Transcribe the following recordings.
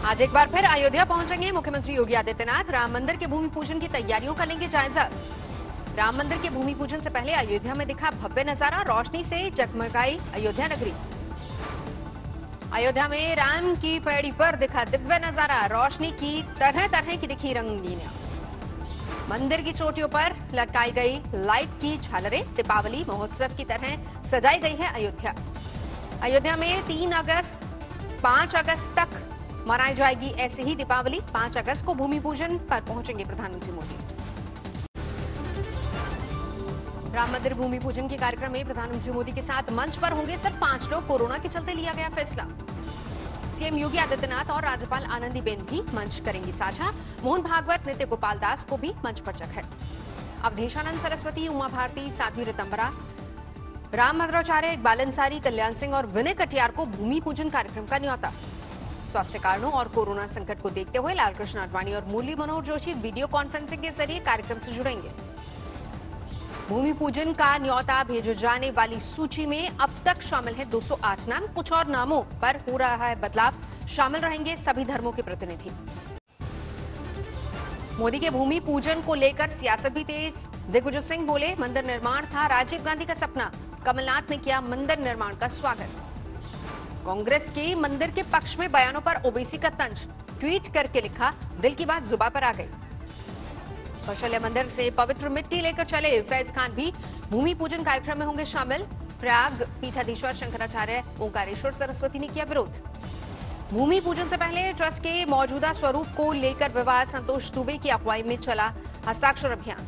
आज एक बार फिर अयोध्या पहुंचेंगे मुख्यमंत्री योगी आदित्यनाथ। राम मंदिर के भूमि पूजन की तैयारियों का लेंगे जायजा। राम मंदिर के भूमि पूजन से पहले अयोध्या में दिखा भव्य नजारा, रोशनी से जगमगाई अयोध्या नगरी। अयोध्या में राम की पैड़ी पर दिखा दिव्य नजारा, रोशनी की तरह तरह की दिखी रंगीनियां। मंदिर की चोटियों पर लटकाई गई लाइट की झालरें दीपावली महोत्सव की तरह सजाई गई है अयोध्या। अयोध्या में 3 अगस्त 5 अगस्त तक मनाई जाएगी ऐसे ही दीपावली। 5 अगस्त को भूमि पूजन पर पहुंचेंगे प्रधानमंत्री मोदी। राम मंदिर भूमि पूजन के कार्यक्रम में प्रधानमंत्री मोदी के साथ मंच पर होंगे सिर्फ 5 लोग। कोरोना के चलते लिया गया फैसला। सीएम योगी आदित्यनाथ और राज्यपाल आनंदीबेन भी मंच करेंगी साझा। मोहन भागवत, नित्य गोपाल दास को भी मंच पर जगह। अवधेशानंद सरस्वती, उमा भारती, साध्वी ऋतंबरा, राम भद्राचार्य, इकबाल अंसारी, कल्याण सिंह और विनय कटियार को भूमि पूजन कार्यक्रम का न्योता। स्वास्थ्य कारणों और कोरोना संकट को देखते हुए लालकृष्ण आडवाणी और मुरली मनोहर जोशी वीडियो कॉन्फ्रेंसिंग के जरिए कार्यक्रम से जुड़ेंगे। भूमि पूजन का न्योता भेजे जाने वाली सूची में अब तक शामिल है 208 नाम। कुछ और नामों पर हो रहा है बदलाव। शामिल रहेंगे सभी धर्मों के प्रतिनिधि। मोदी के भूमि पूजन को लेकर सियासत भी तेज। दिग्विजय सिंह बोले, मंदिर निर्माण था राजीव गांधी का सपना। कमलनाथ ने किया मंदिर निर्माण का स्वागत। कांग्रेस के मंदिर के पक्ष में बयानों पर ओवैसी का तंज। ट्वीट करके लिखा, दिल की बात जुबान पर आ गई। कौशल्या मंदिर से पवित्र मिट्टी लेकर चले फैज खान भी भूमि पूजन कार्यक्रम में होंगे शामिल। प्रयाग पीठाधीश्वर शंकराचार्य ओंकारेश्वर सरस्वती ने किया विरोध। भूमि पूजन से पहले ट्रस्ट के मौजूदा स्वरूप को लेकर विवाद। संतोष दुबे की अगुवाई में चला हस्ताक्षर अभियान।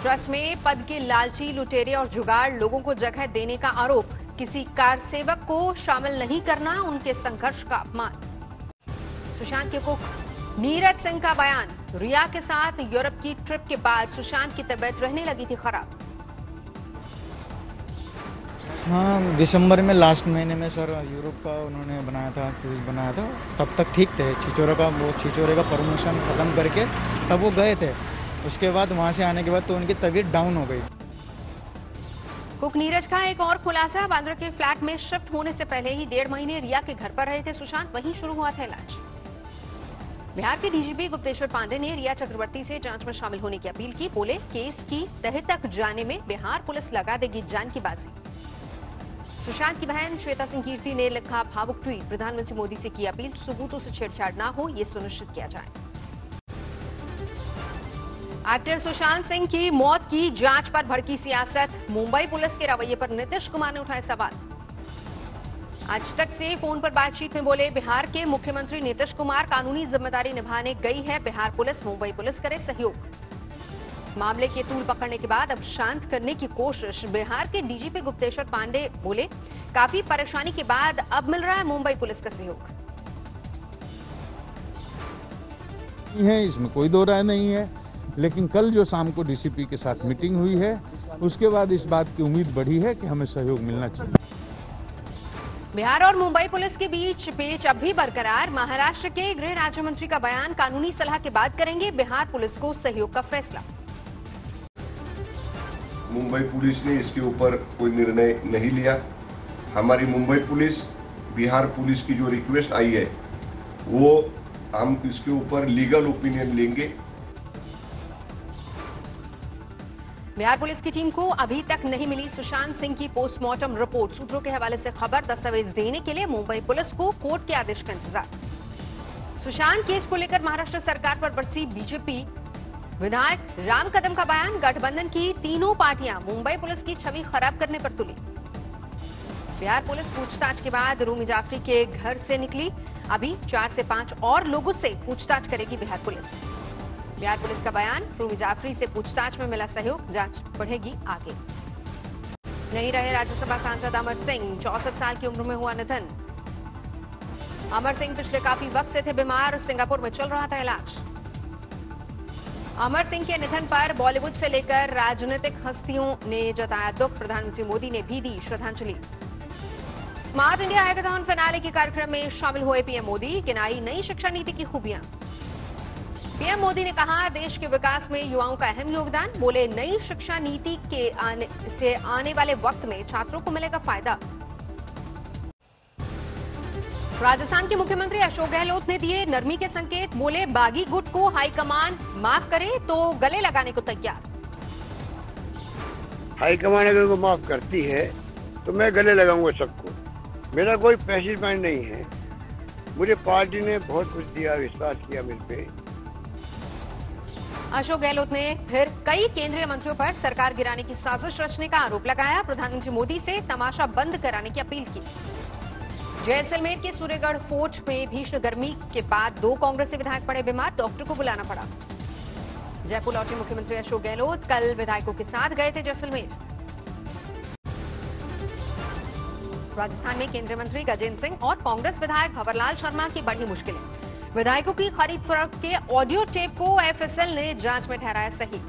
ट्रस्ट में पद के लालची, लुटेरे और जुगाड़ लोगों को जगह देने का आरोप। किसी कार सेवक को शामिल नहीं करना उनके संघर्ष का अपमान। सुशांत के कुक नीरज सिंह का बयान, रिया के साथ यूरोप की ट्रिप के बाद सुशांत की तबीयत रहने लगी थी खराब। हाँ, दिसंबर में लास्ट महीने में सर यूरोप का उन्होंने बनाया था, टूर बनाया था। तब तक ठीक थे। छिछोरे का परमिशन खत्म करके तब वो गए थे। उसके बाद वहां से आने के बाद तो उनकी तबीयत डाउन हो गई। कुक नीरज का एक और खुलासा, बांद्रा के फ्लैट में शिफ्ट होने से पहले ही 1.5 महीने रिया के घर पर रहे थे सुशांत, वहीं शुरू हुआ था इलाज। बिहार के डीजीपी गुप्तेश्वर पांडे ने रिया चक्रवर्ती से जांच में शामिल होने की अपील की। बोले, केस की तह तक जाने में बिहार पुलिस लगा देगी जान की बाजी। सुशांत की बहन श्वेता सिंह कीर्ति ने लिखा भावुक ट्वीट, प्रधानमंत्री मोदी से की अपील, सबूतों से छेड़छाड़ न हो ये सुनिश्चित किया जाए। एक्टर सुशांत सिंह की मौत की जांच पर भड़की सियासत। मुंबई पुलिस के रवैये पर नीतीश कुमार ने उठाए सवाल। आज तक से फोन पर बातचीत में बोले, बिहार के मुख्यमंत्री नीतीश कुमार, कानूनी जिम्मेदारी निभाने गई है बिहार पुलिस, मुंबई पुलिस करे सहयोग। मामले के तूल पकड़ने के बाद अब शांत करने की कोशिश। बिहार के डीजीपी गुप्तेश्वर पांडे बोले, काफी परेशानी के बाद अब मिल रहा है मुंबई पुलिस का सहयोग। इसमें कोई दो राय नहीं है, लेकिन कल जो शाम को डीसीपी के साथ मीटिंग हुई है उसके बाद इस बात की उम्मीद बढ़ी है कि हमें सहयोग मिलना चाहिए। बिहार और मुंबई पुलिस के बीच पेच अब भी बरकरार। महाराष्ट्र के गृह राज्य मंत्री का बयान, कानूनी सलाह के बाद करेंगे बिहार पुलिस को सहयोग का फैसला। मुंबई पुलिस ने इसके ऊपर कोई निर्णय नहीं लिया। हमारी मुंबई पुलिस बिहार पुलिस की जो रिक्वेस्ट आई है वो हम इसके ऊपर लीगल ओपिनियन लेंगे। बिहार पुलिस की टीम को अभी तक नहीं मिली सुशांत सिंह की पोस्टमार्टम रिपोर्ट। सूत्रों के हवाले से खबर, दस्तावेज देने के लिए मुंबई पुलिस को कोर्ट के आदेश का इंतजार। सुशांत केस को लेकर महाराष्ट्र सरकार पर बरसी बीजेपी। विधायक राम कदम का बयान, गठबंधन की तीनों पार्टियां मुंबई पुलिस की छवि खराब करने पर तुली। बिहार पुलिस पूछताछ के बाद रूमी जाफरी के घर से निकली। अभी 4 से 5 और लोगों से पूछताछ करेगी बिहार पुलिस। बिहार पुलिस का बयान, रूमी जाफरी से पूछताछ में मिला सहयोग, जांच बढ़ेगी आगे। नहीं रहे राज्यसभा सांसद अमर सिंह, 64 साल की उम्र में हुआ निधन। अमर सिंह पिछले काफी वक्त से थे बीमार, सिंगापुर में चल रहा था इलाज। अमर सिंह के निधन पर बॉलीवुड से लेकर राजनीतिक हस्तियों ने जताया दुख। प्रधानमंत्री मोदी ने भी दी श्रद्धांजलि। स्मार्ट इंडिया हैकाथॉन फिनाले के कार्यक्रम में शामिल हुए पीएम मोदी, गिनाई नई शिक्षा नीति की खूबियां। पीएम मोदी ने कहा, देश के विकास में युवाओं का अहम योगदान। बोले, नई शिक्षा नीति के आने वाले वक्त में छात्रों को मिलेगा फायदा। राजस्थान के मुख्यमंत्री अशोक गहलोत ने दिए नरमी के संकेत, बोले बागी गुट को हाईकमान माफ करे तो गले लगाने को तैयार। हाईकमान अगर वो माफ करती है तो मैं गले लगाऊंगा सबको। मेरा कोई पैसिव माइंड नहीं है। मुझे पार्टी ने बहुत कुछ दिया, विश्वास किया मेरे पे। अशोक गहलोत ने फिर कई केंद्रीय मंत्रियों पर सरकार गिराने की साजिश रचने का आरोप लगाया। प्रधानमंत्री मोदी से तमाशा बंद कराने की अपील की। जैसलमेर के सूर्यगढ़ फोर्ट में भीषण गर्मी के बाद 2 कांग्रेसी विधायक पड़े बीमार, डॉक्टर को बुलाना पड़ा। जयपुर लौटे मुख्यमंत्री अशोक गहलोत कल विधायकों के साथ गए थे जैसलमेर। राजस्थान में केंद्रीय मंत्री गजेंद्र सिंह और कांग्रेस विधायक भंवरलाल शर्मा की बढ़ी मुश्किलें। विधायकों की खरीद फरोख्त के ऑडियो टेप को एफएसएल ने जांच में ठहराया सही।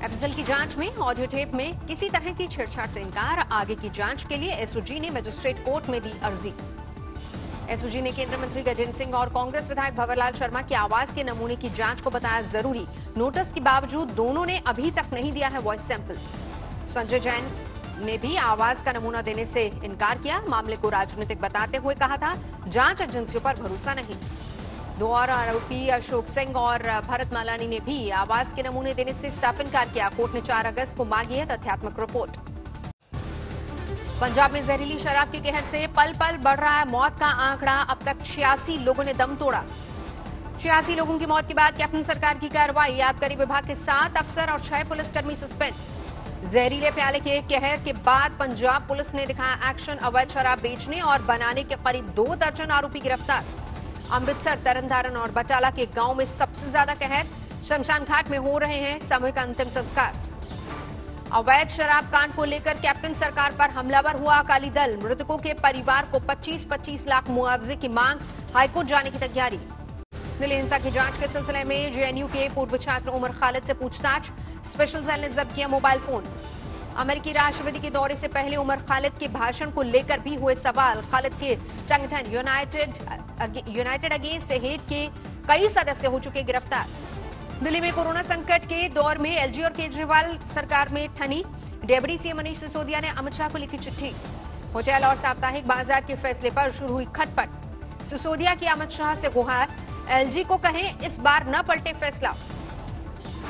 एफएसएल की जांच में ऑडियो टेप में किसी तरह की छेड़छाड़ से इनकार। आगे की जांच के लिए एसओजी ने मजिस्ट्रेट कोर्ट में दी अर्जी। एसओजी ने केंद्रीय मंत्री गजेंद्र सिंह और कांग्रेस विधायक भंवरलाल शर्मा की आवाज के नमूने की जांच को बताया जरूरी। नोटिस के बावजूद दोनों ने अभी तक नहीं दिया है वॉइस सैंपल। संजय जैन ने भी आवाज का नमूना देने से इनकार किया। मामले को राजनीतिक बताते हुए कहा था जांच एजेंसियों पर भरोसा नहीं। 2 और आरोपी अशोक सिंह और भरत मालानी ने भी आवाज के नमूने देने से साफ इनकार किया। कोर्ट ने 4 अगस्त को मांगी है तथ्यात्मक रिपोर्ट। पंजाब में जहरीली शराब के कहर से पल पल बढ़ रहा है मौत का आंकड़ा। अब तक 86 लोगों ने दम तोड़ा। 86 लोगों की मौत के बाद कैप्टन सरकार की कार्रवाई। आबकारी विभाग के 7 अफसर और 6 पुलिसकर्मी सस्पेंड। जहरीले प्याले के कहर के बाद पंजाब पुलिस ने दिखाया एक्शन। अवैध शराब बेचने और बनाने के करीब 2 दर्जन आरोपी गिरफ्तार। अमृतसर, तरनतारन और बटाला के गांव में सबसे ज्यादा कहर। शमशान घाट में हो रहे हैं सामूहिक अंतिम संस्कार। अवैध शराब कांड को लेकर कैप्टन सरकार पर हमलावर हुआ अकाली दल। मृतकों के परिवार को 25-25 लाख मुआवजे की मांग। हाईकोर्ट जाने की तैयारी। दिल्ली हिंसा की जांच के सिलसिले में जेएनयू के पूर्व छात्र उमर खालिद से पूछताछ। स्पेशल सेल ने जब्त किया मोबाइल फोन। अमेरिकी राष्ट्रपति के दौरे से पहले उमर खालिद के भाषण को लेकर भी हुए सवाल। खालिद के संगठन यूनाइटेड अगेंस्ट हेट के कई सदस्य हो चुके गिरफ्तार। दिल्ली में कोरोना संकट के दौर में एलजी और केजरीवाल सरकार में ठनी। डेप्यूटी सीएम मनीष सिसोदिया ने अमित शाह को लिखी चिट्ठी। होटल और साप्ताहिक बाजार के फैसले पर शुरू हुई खटपट। सिसोदिया की अमित शाह से गुहार, एलजी को कहें इस बार न पलटे फैसला।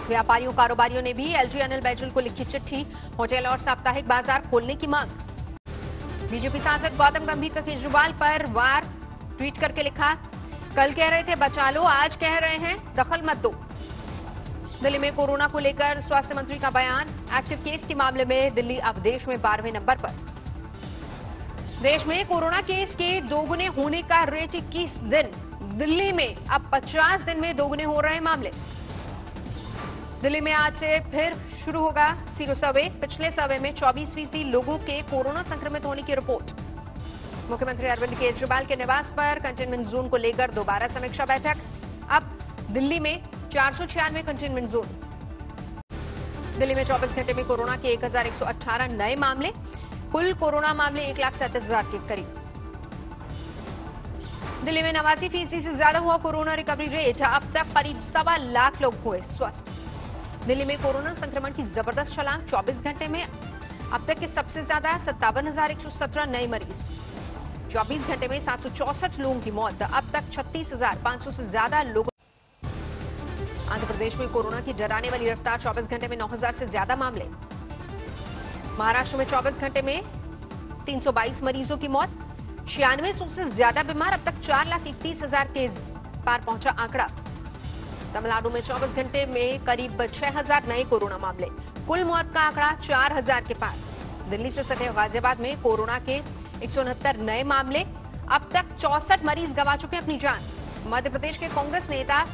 व्यापारियों कारोबारियों ने भी एलजी अनिल बैजल को लिखी चिट्ठी। होटल और साप्ताहिक बाजार खोलने की मांग। बीजेपी सांसद गौतम गंभीर का केजरीवाल पर वार ट्वीट करके लिखा, कल कह रहे थे बचा लो, आज कह रहे हैं दखल मत दो। दिल्ली में कोरोना को लेकर स्वास्थ्य मंत्री का बयान। एक्टिव केस के मामले में दिल्ली अब देश में 12वें नंबर पर। देश में कोरोना केस के दोगुने होने का रेट 21 दिन। दिल्ली में अब 50 दिन में दोगुने हो रहे मामले। दिल्ली में आज से फिर शुरू होगा सीरो सर्वे। पिछले सर्वे में 24% लोगों के कोरोना संक्रमित होने की रिपोर्ट। मुख्यमंत्री अरविंद केजरीवाल के निवास पर कंटेनमेंट जोन को लेकर दोबारा समीक्षा बैठक। अब दिल्ली में 496 कंटेनमेंट जोन। दिल्ली में 24 घंटे में कोरोना के 1118 नए मामले। कुल कोरोना मामले 1,37,000 के करीब। दिल्ली में 89% से ज्यादा हुआ कोरोना रिकवरी रेट। अब तक करीब 1.25 लाख लोग हुए स्वस्थ। दिल्ली में कोरोना संक्रमण की जबरदस्त छलांग। 24 घंटे में अब तक के सबसे ज्यादा 57,117 नए मरीज। 24 घंटे में 764 लोगों की मौत। अब तक 36,500 से ज्यादा लोग। आंध्र प्रदेश में कोरोना की डराने वाली रफ्तार। 24 घंटे में 9,000 से ज्यादा मामले। महाराष्ट्र में 24 घंटे में 322 मरीजों की मौत। 9600 से ज्यादा बीमार। अब तक 4,31,000 के पार पहुंचा आंकड़ा। तमिलनाडु में 24 घंटे में करीब 6,000 नए कोरोना मामले। कुल मौत का आंकड़ा 4,000 के पार। दिल्ली से सटे गाजियाबाद में कोरोना के 169 नए मामले। अब तक 64 मरीज गंवा चुके अपनी जान। मध्य प्रदेश के कांग्रेस नेता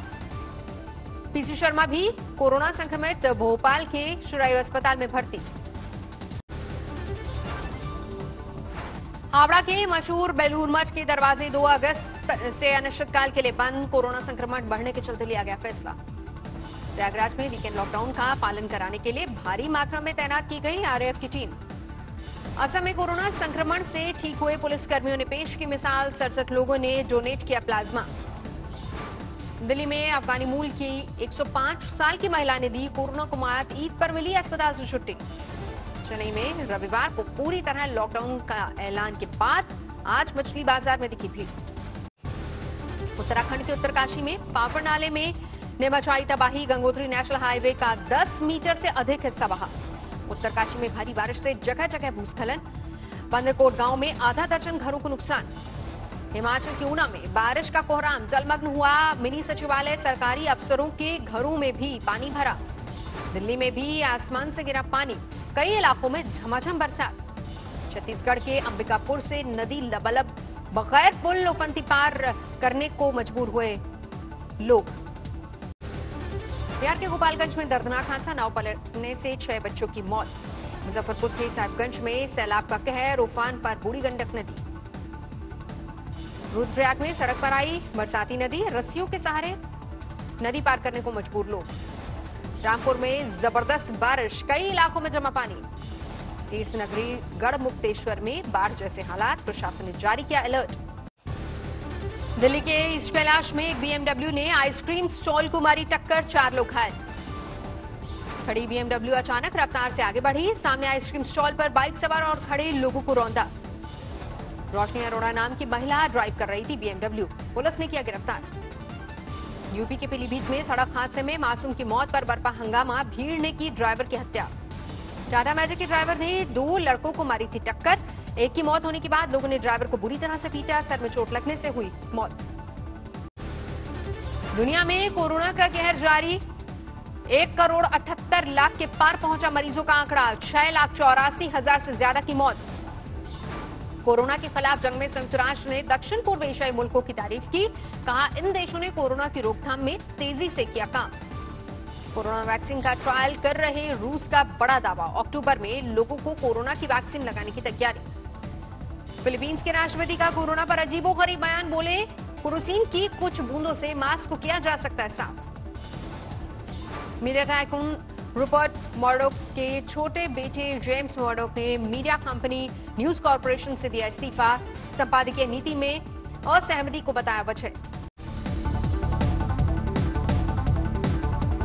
पीसी शर्मा भी कोरोना संक्रमित। भोपाल के शुरायु अस्पताल में भर्ती। हावड़ा के मशहूर बेलूर मठ के दरवाजे 2 अगस्त से अनिश्चितकाल के लिए बंद। कोरोना संक्रमण बढ़ने के चलते लिया गया फैसला। प्रयागराज में वीकेंड लॉकडाउन का पालन कराने के लिए भारी मात्रा में तैनात की गई आरएएफ की टीम। असम में कोरोना संक्रमण से ठीक हुए पुलिसकर्मियों ने पेश की मिसाल। 67 लोगों ने डोनेट किया प्लाज्मा। दिल्ली में अफगानी मूल की 105 साल की महिला ने दी कोरोना को मात। ईद पर मिली अस्पताल से छुट्टी। चेन्नई में रविवार को पूरी तरह लॉकडाउन का ऐलान के बाद आज मछली बाजार में दिखी भीड़। उत्तराखंड के उत्तरकाशी में पावर नाले में ने मचाई तबाही। गंगोत्री नेशनल हाईवे का 10 मीटर से अधिक हिस्सा बहा। उत्तरकाशी में भारी बारिश से जगह जगह भूस्खलन। बंदरकोट गांव में आधा दर्जन घरों को नुकसान। हिमाचल के ऊना में बारिश का कोहराम, जलमग्न हुआ मिनी सचिवालय। सरकारी अफसरों के घरों में भी पानी भरा। दिल्ली में भी आसमान से गिरा पानी। कई इलाकों में झमाझम बरसात। छत्तीसगढ़ के अंबिकापुर से नदी लबालब बगैर पुल उफंती पार करने को मजबूर हुए लोग। बिहार के गोपालगंज में दर्दनाक हादसा, नाव पलटने से 6 बच्चों की मौत। मुजफ्फरपुर के साहिबगंज में सैलाब का कहर, उफान पर बूढ़ी गंडक नदी। रुद्रप्रयाग में सड़क पर आई बरसाती नदी, रस्सियों के सहारे नदी पार करने को मजबूर लोग। रामपुर में जबरदस्त बारिश, कई इलाकों में जमा पानी। तीर्थ नगरी गढ़मुक्तेश्वर में बाढ़ जैसे हालात, प्रशासन ने जारी किया अलर्ट। दिल्ली के ईस्ट कैलाश में एक बीएमडब्ल्यू ने आइसक्रीम स्टॉल को मारी टक्कर, 4 लोग घायल। खड़ी बीएमडब्ल्यू अचानक रफ्तार से आगे बढ़ी, सामने आइसक्रीम स्टॉल पर बाइक सवार और खड़े लोगों को रौंदा। रोशनी अरोड़ा नाम की महिला ड्राइव कर रही थी बीएमडब्ल्यू, पुलिस ने किया गिरफ्तार। यूपी के पीलीभीत में सड़क हादसे में मासूम की मौत पर बरपा हंगामा, भीड़ ने की ड्राइवर की हत्या। टाटा मैजिक के ड्राइवर ने 2 लड़कों को मारी थी टक्कर। एक की मौत होने के बाद लोगों ने ड्राइवर को बुरी तरह से पीटा, सर में चोट लगने से हुई मौत। दुनिया में कोरोना का कहर जारी, 1,78,00,000 के पार पहुंचा मरीजों का आंकड़ा, 6,84,000 से ज्यादा की मौत। कोरोना के खिलाफ जंग में संयुक्त राष्ट्र ने दक्षिण पूर्व एशियाई मुल्कों की तारीफ की, कहा इन देशों ने कोरोना की रोकथाम में तेजी से किया काम। कोरोना वैक्सीन का ट्रायल कर रहे रूस का बड़ा दावा, अक्टूबर में लोगों को कोरोना की वैक्सीन लगाने की तैयारी। फिलीपींस के राष्ट्रपति का कोरोना पर अजीबोगरीब बयान, बोले केरोसिन की कुछ बूंदों से मास्क को किया जा सकता है साफ। मीडिया टाइकून रूपर्ट मर्डॉक के छोटे बेटे जेम्स मर्डॉक ने मीडिया कंपनी न्यूज कॉर्पोरेशन से दिया इस्तीफा। संपादकीय नीति में असहमति को बताया वजह।